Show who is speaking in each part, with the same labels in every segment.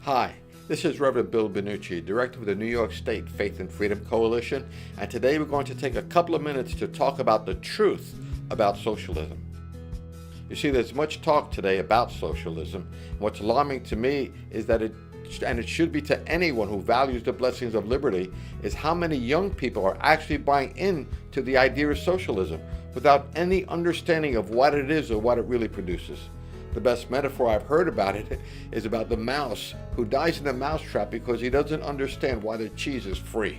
Speaker 1: Hi, this is Reverend Bill Banuchi, Director of the New York State Faith and Freedom Coalition, and today we're going to take a couple of minutes to talk about the truth about socialism. You see, there's much talk today about socialism, and what's alarming to me is that it should be to anyone who values the blessings of liberty, is how many young people are actually buying into the idea of socialism without any understanding of what it is or what it really produces. The best metaphor I've heard about it is about the mouse who dies in the mousetrap because he doesn't understand why the cheese is free.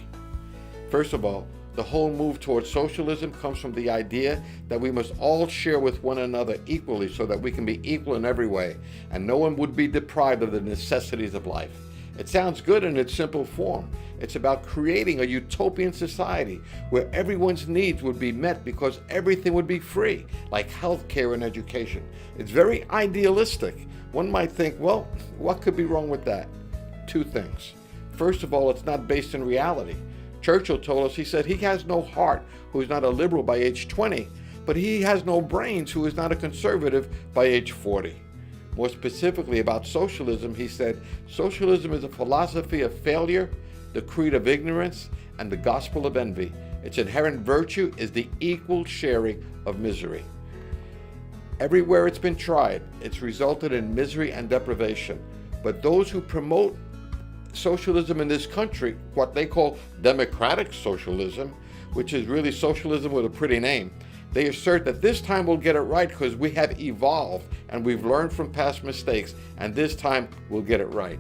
Speaker 1: First of all, the whole move towards socialism comes from the idea that we must all share with one another equally so that we can be equal in every way, and no one would be deprived of the necessities of life. It sounds good in its simple form. It's about creating a utopian society where everyone's needs would be met because everything would be free, like health care and education. It's very idealistic. One might think, well, what could be wrong with that? Two things. First of all, it's not based in reality. Churchill told us, he said, he has no heart who is not a liberal by age 20, but he has no brains who is not a conservative by age 40. More specifically about socialism, he said, socialism is a philosophy of failure, the creed of ignorance, and the gospel of envy. Its inherent virtue is the equal sharing of misery. Everywhere it's been tried, it's resulted in misery and deprivation. But those who promote socialism in this country, what they call democratic socialism, which is really socialism with a pretty name, they assert that this time we'll get it right because we have evolved and we've learned from past mistakes, and this time we'll get it right.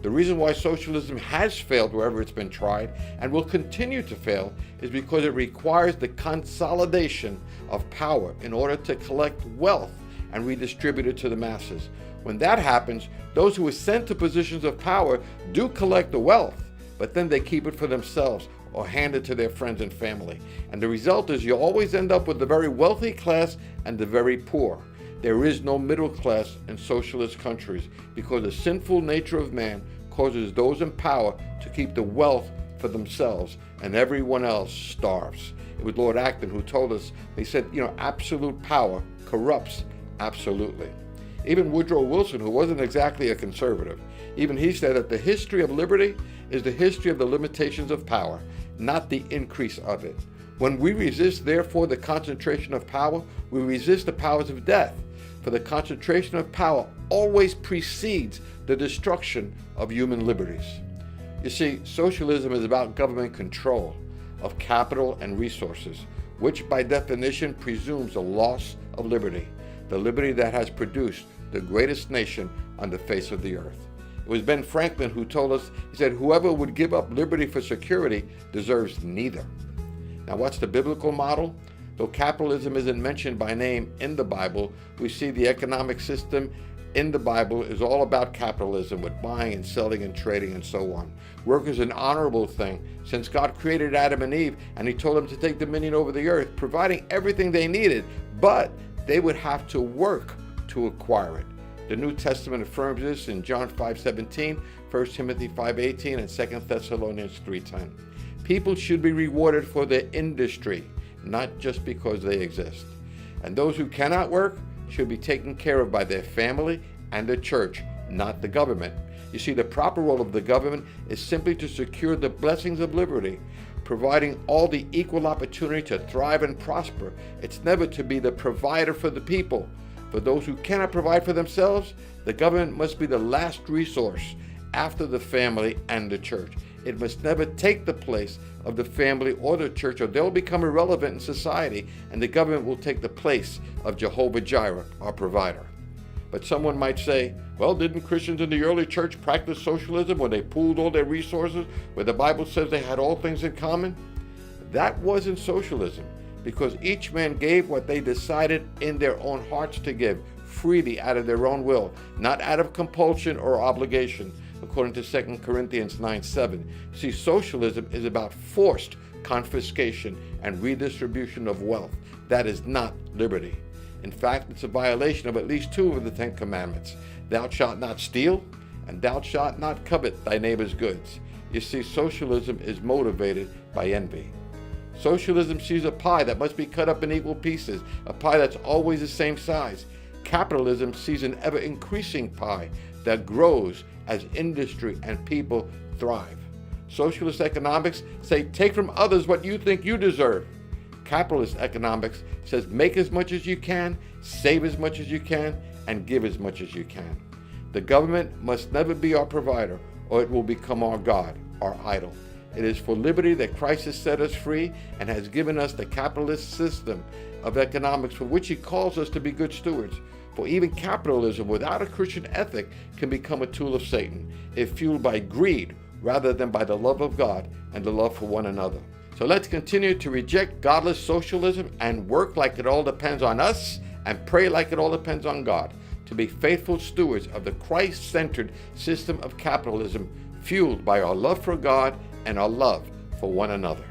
Speaker 1: The reason why socialism has failed wherever it's been tried and will continue to fail is because it requires the consolidation of power in order to collect wealth and redistribute it to the masses. When that happens, those who are sent to positions of power do collect the wealth, but then they keep it for themselves or hand it to their friends and family. And the result is you always end up with the very wealthy class and the very poor. There is no middle class in socialist countries because the sinful nature of man causes those in power to keep the wealth for themselves and everyone else starves. It was Lord Acton who told us, he said, absolute power corrupts absolutely. Even Woodrow Wilson, who wasn't exactly a conservative, even he said that the history of liberty is the history of the limitations of power, not the increase of it. When we resist, therefore, the concentration of power, we resist the powers of death. For the concentration of power always precedes the destruction of human liberties. You see, socialism is about government control of capital and resources, which by definition presumes a loss of liberty, the liberty that has produced the greatest nation on the face of the earth. It was Ben Franklin who told us, he said, whoever would give up liberty for security deserves neither. Now, what's the biblical model? Though capitalism isn't mentioned by name in the Bible, we see the economic system in the Bible is all about capitalism, with buying and selling and trading and so on. Work is an honorable thing, since God created Adam and Eve and he told them to take dominion over the earth, providing everything they needed, but they would have to work to acquire it. The New Testament affirms this in John 5:17, 1 Timothy 5:18, and 2 Thessalonians 3:10. People should be rewarded for their industry, not just because they exist. And those who cannot work should be taken care of by their family and the church, not the government. You see, the proper role of the government is simply to secure the blessings of liberty, providing all the equal opportunity to thrive and prosper. It's never to be the provider for the people. For those who cannot provide for themselves, the government must be the last resource after the family and the church. It must never take the place of the family or the church, or they'll become irrelevant in society, and the government will take the place of Jehovah Jireh, our provider. But someone might say, well, didn't Christians in the early church practice socialism when they pooled all their resources, where the Bible says they had all things in common? That wasn't socialism, because each man gave what they decided in their own hearts to give, freely out of their own will, not out of compulsion or obligation, according to 2 Corinthians 9:7. See, socialism is about forced confiscation and redistribution of wealth. That is not liberty. In fact, it's a violation of at least two of the 10 Commandments. Thou shalt not steal, and thou shalt not covet thy neighbor's goods. You see, socialism is motivated by envy. Socialism sees a pie that must be cut up in equal pieces, a pie that's always the same size. Capitalism sees an ever-increasing pie that grows as industry and people thrive. Socialist economics say take from others what you think you deserve. Capitalist economics says make as much as you can, save as much as you can, and give as much as you can. The government must never be our provider, or it will become our God, our idol. It is for liberty that Christ has set us free and has given us the capitalist system of economics for which he calls us to be good stewards. For even capitalism without a Christian ethic can become a tool of Satan, if fueled by greed rather than by the love of God and the love for one another. So let's continue to reject godless socialism and work like it all depends on us and pray like it all depends on God, to be faithful stewards of the Christ-centered system of capitalism fueled by our love for God and our love for one another.